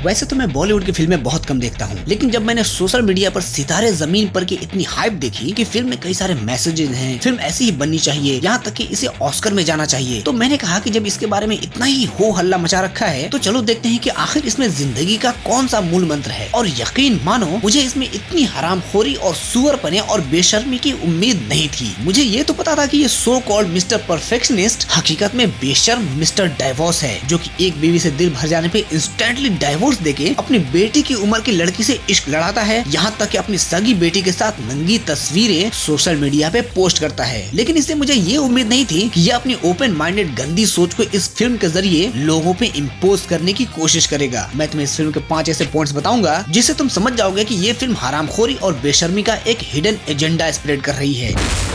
वैसे तो मैं बॉलीवुड की फिल्में बहुत कम देखता हूँ, लेकिन जब मैंने सोशल मीडिया पर सितारे जमीन पर की इतनी हाइप देखी कि फिल्म में कई सारे मैसेजेस हैं, फिल्म ऐसी ही बननी चाहिए, यहाँ तक कि इसे ऑस्कर में जाना चाहिए, तो मैंने कहा कि जब इसके बारे में इतना ही हो हल्ला मचा रखा है तो चलो देखते हैं कि आखिर इसमें जिंदगी का कौन सा मूल मंत्र है। और यकीन मानो मुझे इसमें इतनी हरामखोरी और सुअरपने और बेशर्मी की उम्मीद नहीं थी। मुझे ये तो पता था कि ये सो कॉल्ड मिस्टर परफेक्शनिस्ट हकीकत में बेशर्म मिस्टर डाइवोर्स है, जो कि एक बीवी से दिल भर जाने पे इंस्टेंटली डाइवोर्स देके अपनी बेटी की उम्र की लड़की से इश्क लड़ाता है, यहाँ तक कि अपनी सगी बेटी के साथ नंगी तस्वीरें सोशल मीडिया पे पोस्ट करता है। लेकिन इससे मुझे ये उम्मीद नहीं थी कि ये अपनी ओपन माइंडेड गंदी सोच को इस फिल्म के जरिए लोगों पे इम्पोज करने की कोशिश करेगा। मैं तुम्हें इस फिल्म के 5 ऐसे पॉइंट्स बताऊंगा जिससे तुम समझ जाओगे कि ये फिल्म हरामखोरी और बेशर्मी का एक हिडन एजेंडा स्प्रेड कर रही है।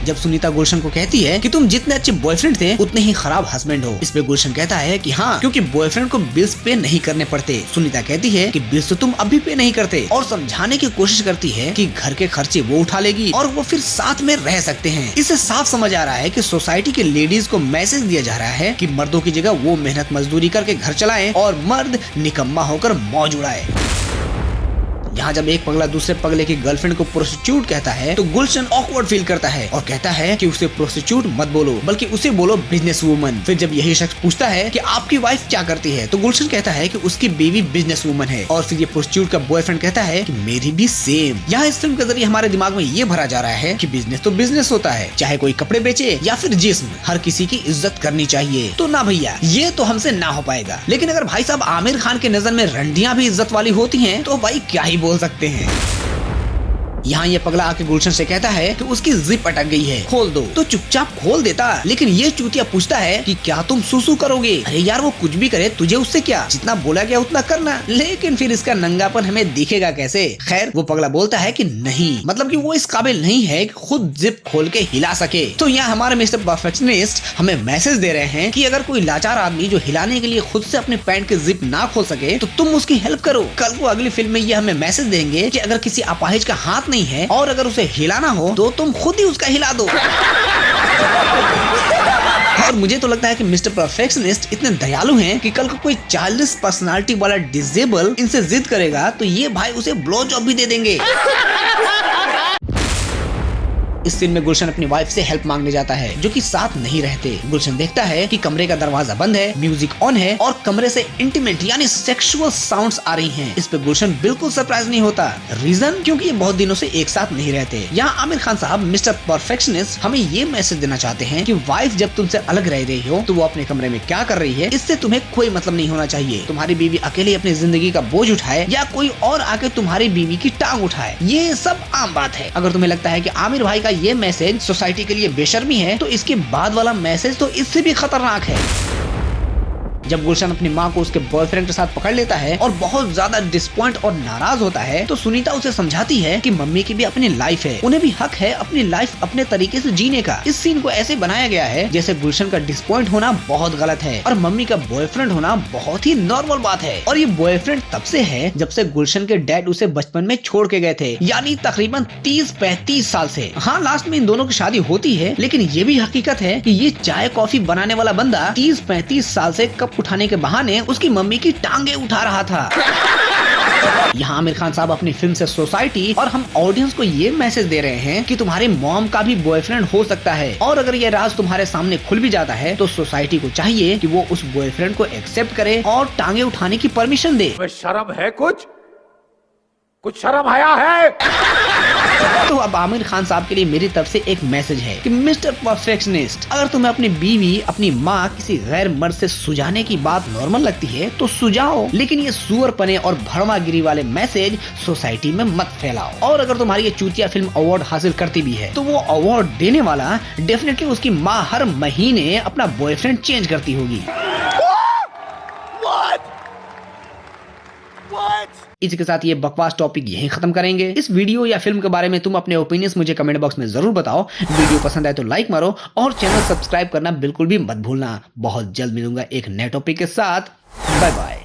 जब सुनीता गुलशन को कहती है कि तुम जितने अच्छे बॉयफ्रेंड थे उतने ही खराब हस्बैंड हो, इस पे गुलशन कहता है कि हाँ, क्योंकि बॉयफ्रेंड को बिल्स पे नहीं करने पड़ते। सुनीता कहती है कि बिल्स तो तुम अभी पे नहीं करते, और समझाने की कोशिश करती है कि घर के खर्चे वो उठा लेगी और वो फिर साथ में रह सकते हैं। इससे साफ समझ आ रहा है कि सोसाइटी के लेडीज को मैसेज दिया जा रहा है कि मर्दों की जगह वो मेहनत मजदूरी करके घर चलाएं और मर्द निकम्मा होकर मौज उड़ाए। यहाँ जब एक पगला दूसरे पगले की गर्लफ्रेंड को प्रोस्टिट्यूट कहता है तो गुलशन ऑकवर्ड फील करता है और कहता है कि उसे प्रोस्टिट्यूट मत बोलो, बल्कि उसे बोलो बिजनेस वूमन। फिर जब यही शख्स पूछता है कि आपकी वाइफ क्या करती है तो गुलशन कहता है कि उसकी बीवी बिजनेस वूमन है, और फिर ये प्रोस्टिट्यूट का बॉयफ्रेंड कहता है कि मेरी भी सेम। यहाँ इस फिल्म के जरिए हमारे दिमाग में ये भरा जा रहा है कि बिजनेस तो बिजनेस होता है, चाहे कोई कपड़े बेचे या फिर जिस्म, हर किसी की इज्जत करनी चाहिए। तो ना भैया, ये तो हमसे ना हो पाएगा। लेकिन अगर भाई साहब आमिर खान के नजर में रंडियां भी इज्जत वाली होती हैं तो भाई क्या ही बोल सकते हैं। यहाँ ये पगला आके गुलशन से कहता है कि उसकी जिप अटक गई है, खोल दो, तो चुपचाप खोल देता। लेकिन ये चूतिया पूछता है कि क्या तुम सुसु करोगे? अरे यार, वो कुछ भी करे, तुझे उससे क्या, जितना बोला गया उतना करना। लेकिन फिर इसका नंगापन हमें दिखेगा कैसे? खैर, वो पगला बोलता है कि नहीं, मतलब कि वो इस काबिल नहीं है कि खुद जिप खोल के हिला सके। तो यहाँ हमारे मिस्टर परफेक्शनिस्ट हमें मैसेज दे रहे हैं कि अगर कोई लाचार आदमी जो हिलाने के लिए खुद से अपने पैंट के जिप ना खोल सके तो तुम उसकी हेल्प करो। कल को अगली फिल्म में ये हमें मैसेज देंगे कि अगर किसी अपाहिज का हाथ नहीं है और अगर उसे हिलाना हो तो तुम खुद ही उसका हिला दो। और मुझे तो लगता है कि मिस्टर परफेक्शनिस्ट इतने दयालु हैं कि कल को कोई चाइल्डिश पर्सनालिटी वाला डिसेबल इनसे जिद करेगा तो ये भाई उसे ब्लो जॉब भी दे देंगे। इस सीन में गुलशन अपनी वाइफ से हेल्प मांगने जाता है, जो कि साथ नहीं रहते। गुलशन देखता है कि कमरे का दरवाजा बंद है, म्यूजिक ऑन है और कमरे से इंटीमेट यानी सेक्सुअल साउंड्स आ रही हैं। इस पे गुलशन बिल्कुल सरप्राइज नहीं होता। रीजन, क्योंकि ये बहुत दिनों से एक साथ नहीं रहते। यहाँ आमिर खान साहब मिस्टर परफेक्शनिस्ट हमें ये मैसेज देना चाहते हैं कि वाइफ जब तुमसे अलग रह रही हो तो वो अपने कमरे में क्या कर रही है इससे तुम्हें कोई मतलब नहीं होना चाहिए। तुम्हारी बीवी अकेले अपनी जिंदगी का बोझ उठाए या कोई और आके तुम्हारी बीवी की टांग उठाए, ये सब आम बात है। अगर तुम्हें लगता है कि आमिर भाई का ये मैसेज सोसाइटी के लिए बेशर्मी है तो इसके बाद वाला मैसेज तो इससे भी खतरनाक है। जब गुलशन अपनी माँ को उसके बॉयफ्रेंड के साथ पकड़ लेता है और बहुत ज्यादा डिसपॉइंट और नाराज होता है तो सुनीता उसे समझाती है कि मम्मी की भी अपनी लाइफ है, उन्हें भी हक है अपनी लाइफ अपने तरीके से जीने का। इस सीन को ऐसे बनाया गया है जैसे गुलशन का डिसपॉइंट होना बहुत गलत है और मम्मी का बॉयफ्रेंड होना बहुत ही नॉर्मल बात है। और ये बॉयफ्रेंड तब से है जब से गुलशन के डैड उसे बचपन में छोड़ के गए थे, यानी तकरीबन 30-35 साल से। हाँ, लास्ट में इन दोनों की शादी होती है, लेकिन ये भी हकीकत है कि ये चाय कॉफी बनाने वाला बंदा 30-35 साल से कप उठाने के बहाने उसकी मम्मी की टांगे उठा रहा था। यहाँ आमिर खान साहब अपनी फिल्म से सोसाइटी और हम ऑडियंस को ये मैसेज दे रहे हैं कि तुम्हारे मॉम का भी बॉयफ्रेंड हो सकता है, और अगर ये राज तुम्हारे सामने खुल भी जाता है तो सोसाइटी को चाहिए कि वो उस बॉयफ्रेंड को एक्सेप्ट करे और टांगे उठाने की परमिशन दे। शर्म है, कुछ शर्म आया है। तो अब आमिर खान साहब के लिए मेरी तरफ से एक मैसेज है कि मिस्टर परफेक्शनिस्ट, अगर तुम्हें अपनी बीवी, अपनी माँ किसी गैर मर्द से सुझाने की बात नॉर्मल लगती है तो सुझाओ, लेकिन ये सुअरपने और भड़वागिरी वाले मैसेज सोसाइटी में मत फैलाओ। और अगर तुम्हारी ये चूतिया फिल्म अवार्ड हासिल करती भी है तो वो अवार्ड देने वाला डेफिनेटली उसकी माँ हर महीने अपना बॉयफ्रेंड चेंज करती होगी। इसके साथ ये बकवास टॉपिक यहीं खत्म करेंगे। इस वीडियो या फिल्म के बारे में तुम अपने ओपिनियंस मुझे कमेंट बॉक्स में जरूर बताओ। वीडियो पसंद आए तो लाइक मारो और चैनल सब्सक्राइब करना बिल्कुल भी मत भूलना। बहुत जल्द मिलूंगा एक नए टॉपिक के साथ। Bye bye.